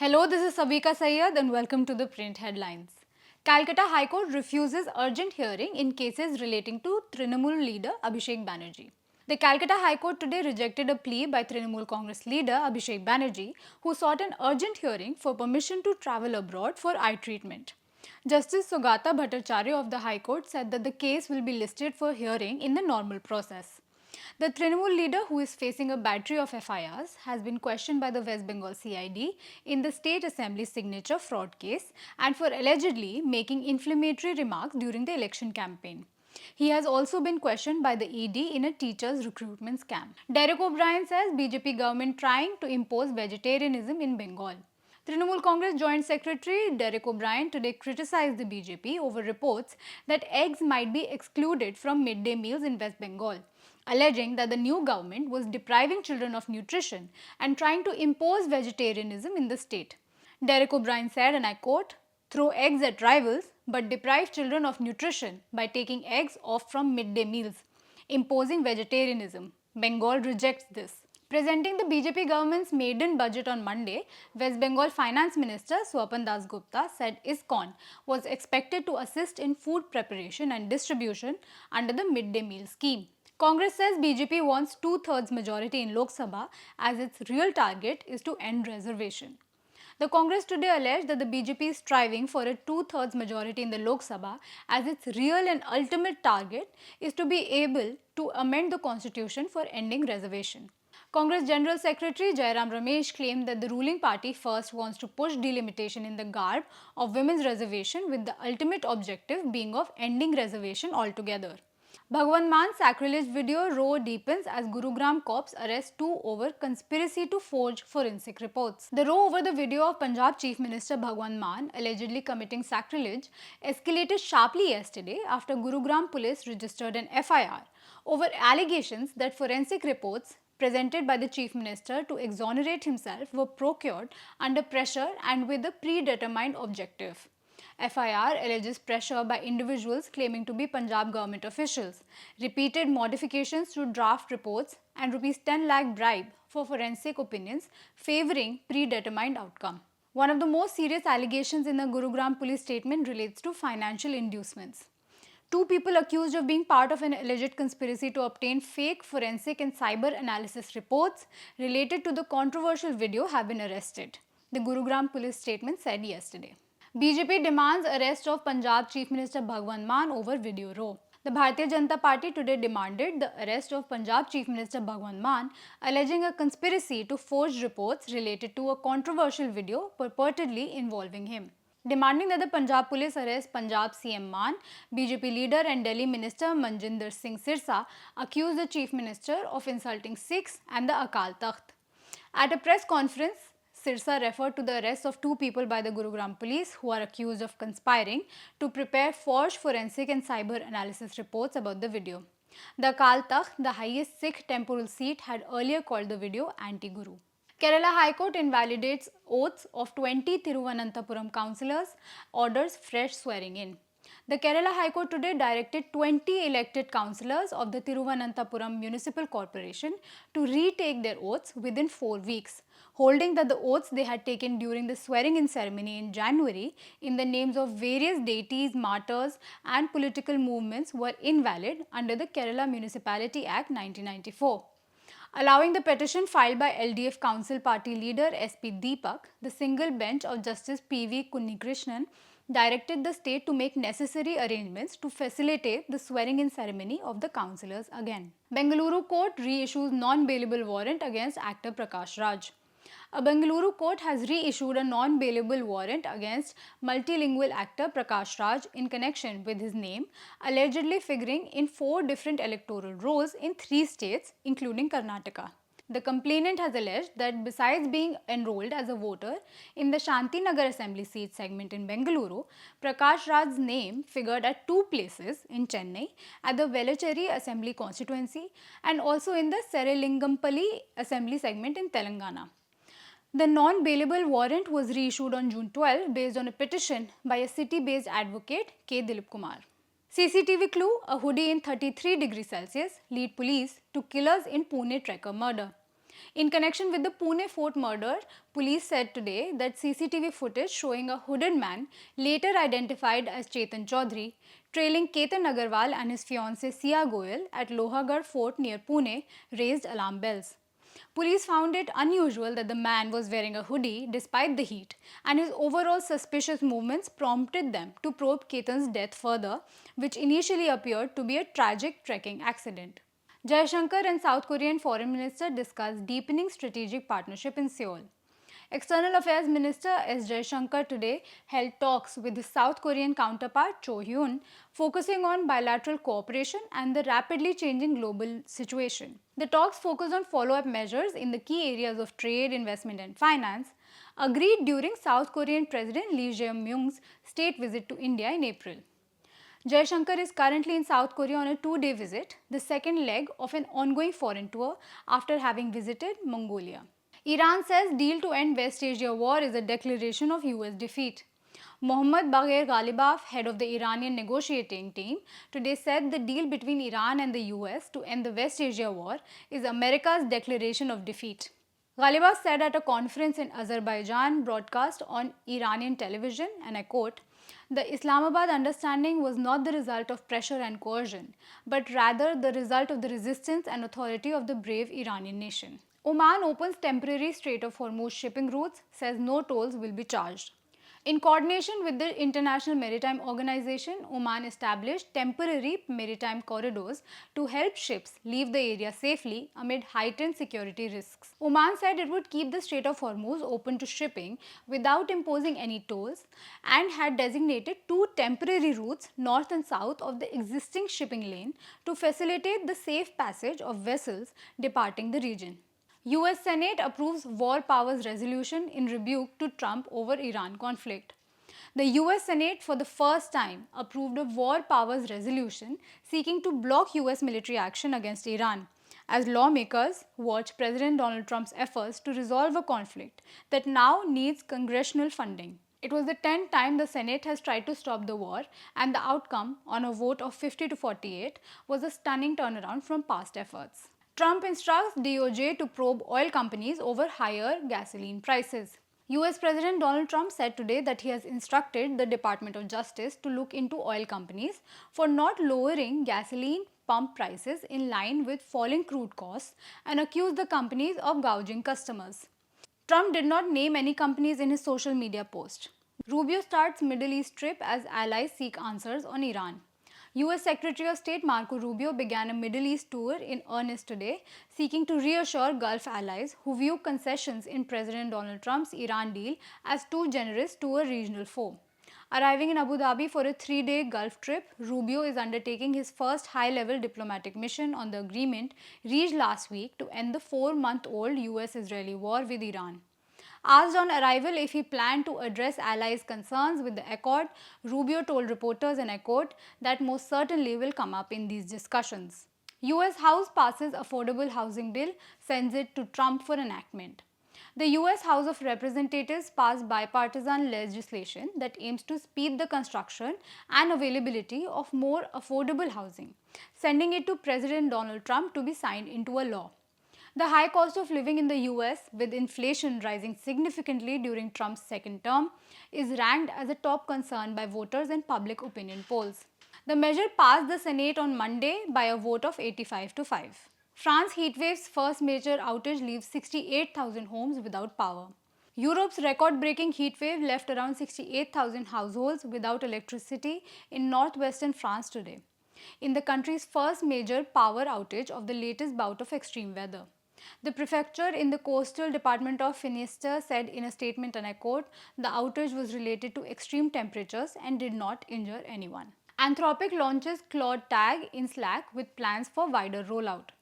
Hello, this is Sabika Syed and welcome to the print headlines. Calcutta High Court refuses urgent hearing in cases relating to Trinamool leader Abhishek Banerjee. The Calcutta High Court today rejected a plea by Trinamool Congress leader Abhishek Banerjee, who sought an urgent hearing for permission to travel abroad for eye treatment. Justice Sugata Bhattacharya of the High Court said that the case will be listed for hearing in the normal process. The Trinamool leader, who is facing a battery of FIRs, has been questioned by the West Bengal CID in the State Assembly signature fraud case and for allegedly making inflammatory remarks during the election campaign. He has also been questioned by the ED in a teacher's recruitment scam. Derek O'Brien says BJP government trying to impose vegetarianism in Bengal. Trinamool Congress Joint Secretary Derek O'Brien today criticized the BJP over reports that eggs might be excluded from midday meals in West Bengal, alleging that the new government was depriving children of nutrition and trying to impose vegetarianism in the state. Derek O'Brien said, and I quote, "Throw eggs at rivals but deprive children of nutrition by taking eggs off from midday meals, imposing vegetarianism. Bengal rejects this." Presenting the BJP government's maiden budget on Monday, West Bengal Finance Minister Swapan Das Gupta said ISKCON was expected to assist in food preparation and distribution under the midday meal scheme. Congress says BJP wants two-thirds majority in Lok Sabha as its real target is to end reservation. The Congress today alleged that the BJP is striving for a two-thirds majority in the Lok Sabha as its real and ultimate target is to be able to amend the constitution for ending reservation. Congress General Secretary Jairam Ramesh claimed that the ruling party first wants to push delimitation in the garb of women's reservation with the ultimate objective being of ending reservation altogether. Bhagwant Mann's sacrilege video row deepens as Gurugram cops arrest two over conspiracy to forge forensic reports. The row over the video of Punjab Chief Minister Bhagwant Mann allegedly committing sacrilege escalated sharply yesterday after Gurugram Police registered an FIR over allegations that forensic reports presented by the Chief Minister to exonerate himself were procured under pressure and with a predetermined objective. FIR alleges pressure by individuals claiming to be Punjab government officials, repeated modifications to draft reports and Rs 10 lakh bribe for forensic opinions favouring predetermined outcome. One of the most serious allegations in the Gurugram police statement relates to financial inducements. Two people accused of being part of an alleged conspiracy to obtain fake forensic and cyber analysis reports related to the controversial video have been arrested, the Gurugram police statement said yesterday. BJP demands arrest of Punjab Chief Minister Bhagwant Mann over video row. The Bharatiya Janata Party today demanded the arrest of Punjab Chief Minister Bhagwant Mann, alleging a conspiracy to forge reports related to a controversial video purportedly involving him. Demanding that the Punjab police arrest Punjab CM Mann, BJP leader and Delhi Minister Manjinder Singh Sirsa accused the Chief Minister of insulting Sikhs and the Akal Takht. At a press conference, Sirsa referred to the arrest of two people by the Gurugram police who are accused of conspiring to prepare forged forensic and cyber analysis reports about the video. The Akal Takht, the highest Sikh temporal seat, had earlier called the video anti-Guru. Kerala High Court invalidates oaths of 20 Thiruvananthapuram councillors, orders fresh swearing in. The Kerala High Court today directed 20 elected councillors of the Thiruvananthapuram Municipal Corporation to retake their oaths within 4 weeks, holding that the oaths they had taken during the swearing-in ceremony in January in the names of various deities, martyrs and political movements were invalid under the Kerala Municipality Act 1994. Allowing the petition filed by LDF Council Party leader SP Deepak, the single bench of Justice PV Kunnikrishnan directed the state to make necessary arrangements to facilitate the swearing-in ceremony of the councillors again. Bengaluru court reissues non-bailable warrant against actor Prakash Raj. A Bengaluru court has reissued a non-bailable warrant against multilingual actor Prakash Raj in connection with his name, allegedly figuring in 4 different electoral rolls in 3 states, including Karnataka. The complainant has alleged that besides being enrolled as a voter in the Shantinagar Assembly seat segment in Bengaluru, Prakash Raj's name figured at 2 places in Chennai at the Velachery Assembly constituency and also in the Serilingampally Assembly segment in Telangana. The non-bailable warrant was reissued on June 12 based on a petition by a city-based advocate K. Dilip Kumar. CCTV clue: a hoodie in 33 degrees Celsius lead police to killers in Pune trekker murder. In connection with the Pune Fort murder, police said today that CCTV footage showing a hooded man, later identified as Chetan Chaudhary, trailing Ketan Agarwal and his fiancée Sia Goyal at Lohagad Fort near Pune raised alarm bells. Police found it unusual that the man was wearing a hoodie despite the heat, and his overall suspicious movements prompted them to probe Ketan's death further, which initially appeared to be a tragic trekking accident. Jaishankar and South Korean Foreign Minister discussed deepening strategic partnership in Seoul. External Affairs Minister S. Jaishankar today held talks with his South Korean counterpart Cho Hyun, focusing on bilateral cooperation and the rapidly changing global situation. The talks focused on follow-up measures in the key areas of trade, investment and finance, agreed during South Korean President Lee Jae-myung's state visit to India in April. Jaishankar is currently in South Korea on a 2-day visit, the second leg of an ongoing foreign tour after having visited Mongolia. Iran says deal to end West Asia war is a declaration of US defeat. Mohammad Bagher Ghalibaf, head of the Iranian negotiating team, today said the deal between Iran and the US to end the West Asia war is America's declaration of defeat. Ghalibaf said at a conference in Azerbaijan broadcast on Iranian television, and I quote, "The Islamabad understanding was not the result of pressure and coercion, but rather the result of the resistance and authority of the brave Iranian nation." Oman opens temporary Strait of Hormuz shipping routes, says no tolls will be charged. In coordination with the International Maritime Organization, Oman established temporary maritime corridors to help ships leave the area safely amid heightened security risks. Oman said it would keep the Strait of Hormuz open to shipping without imposing any tolls and had designated 2 temporary routes north and south of the existing shipping lane to facilitate the safe passage of vessels departing the region. US Senate approves war powers resolution in rebuke to Trump over Iran conflict. The US Senate for the first time approved a war powers resolution seeking to block US military action against Iran, as lawmakers watch President Donald Trump's efforts to resolve a conflict that now needs congressional funding. It was the 10th time the Senate has tried to stop the war, and the outcome, on a vote of 50 to 48, was a stunning turnaround from past efforts. Trump instructs DOJ to probe oil companies over higher gasoline prices. US President Donald Trump said today that he has instructed the Department of Justice to look into oil companies for not lowering gasoline pump prices in line with falling crude costs and accused the companies of gouging customers. Trump did not name any companies in his social media post. Rubio starts Middle East trip as allies seek answers on Iran. US Secretary of State Marco Rubio began a Middle East tour in earnest today, seeking to reassure Gulf allies who view concessions in President Donald Trump's Iran deal as too generous to a regional foe. Arriving in Abu Dhabi for a 3-day Gulf trip, Rubio is undertaking his first high-level diplomatic mission on the agreement reached last week to end the 4-month-old US-Israeli war with Iran. Asked on arrival if he planned to address allies' concerns with the accord, Rubio told reporters, and I quote, that most certainly will come up in these discussions. US House passes affordable housing bill, sends it to Trump for enactment. The US House of Representatives passed bipartisan legislation that aims to speed the construction and availability of more affordable housing, sending it to President Donald Trump to be signed into a law. The high cost of living in the US, with inflation rising significantly during Trump's second term, is ranked as a top concern by voters and public opinion polls. The measure passed the Senate on Monday by a vote of 85 to 5. France heatwave's first major outage leaves 68,000 homes without power. Europe's record-breaking heatwave left around 68,000 households without electricity in northwestern France today, in the country's first major power outage of the latest bout of extreme weather. The prefecture in the coastal department of Finistère said in a statement, and I quote, "The outage was related to extreme temperatures and did not injure anyone." Anthropic launches Claude Tag in Slack with plans for wider rollout.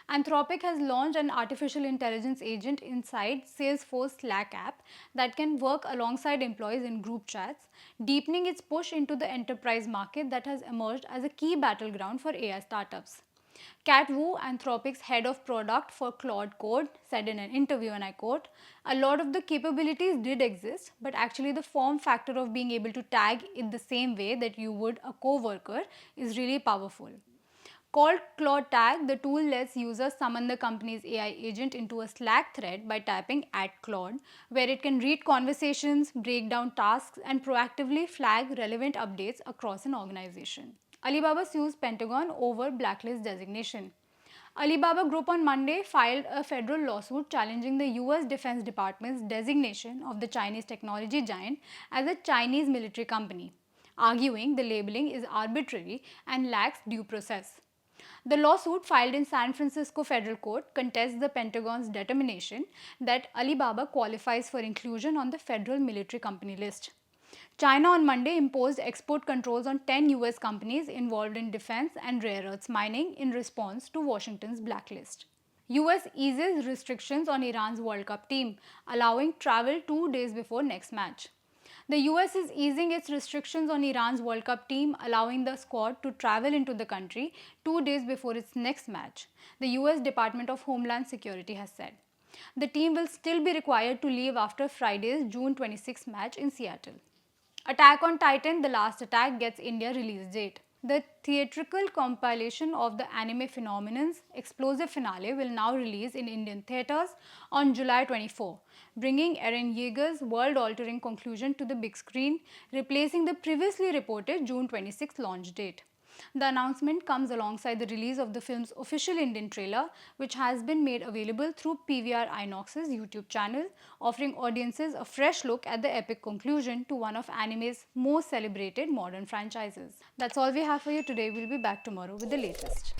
Anthropic has launched an artificial intelligence agent inside Salesforce Slack app that can work alongside employees in group chats, deepening its push into the enterprise market that has emerged as a key battleground for AI startups. Kat Wu, Anthropic's head of product for Claude Code, said in an interview, and I quote, "A lot of the capabilities did exist, but actually the form factor of being able to tag in the same way that you would a co-worker is really powerful." Called Claude Tag, the tool lets users summon the company's AI agent into a Slack thread by typing @Claude, where it can read conversations, break down tasks, and proactively flag relevant updates across an organization. Alibaba sues Pentagon over blacklist designation. Alibaba Group on Monday filed a federal lawsuit challenging the US Defense Department's designation of the Chinese technology giant as a Chinese military company, arguing the labeling is arbitrary and lacks due process. The lawsuit filed in San Francisco federal court contests the Pentagon's determination that Alibaba qualifies for inclusion on the federal military company list. China on Monday imposed export controls on 10 US companies involved in defense and rare earths mining in response to Washington's blacklist. US eases restrictions on Iran's World Cup team, allowing travel 2 days before next match. The US is easing its restrictions on Iran's World Cup team, allowing the squad to travel into the country 2 days before its next match, the US Department of Homeland Security has said. The team will still be required to leave after Friday's June 26 match in Seattle. Attack on Titan: The Last Attack gets India release date. The theatrical compilation of the anime phenomenon's explosive finale will now release in Indian theatres on July 24, bringing Eren Yeager's world-altering conclusion to the big screen, replacing the previously reported June 26 launch date. The announcement comes alongside the release of the film's official Indian trailer, which has been made available through PVR Inox's YouTube channel, offering audiences a fresh look at the epic conclusion to one of anime's most celebrated modern franchises. That's all we have for you today. We'll be back tomorrow with the latest.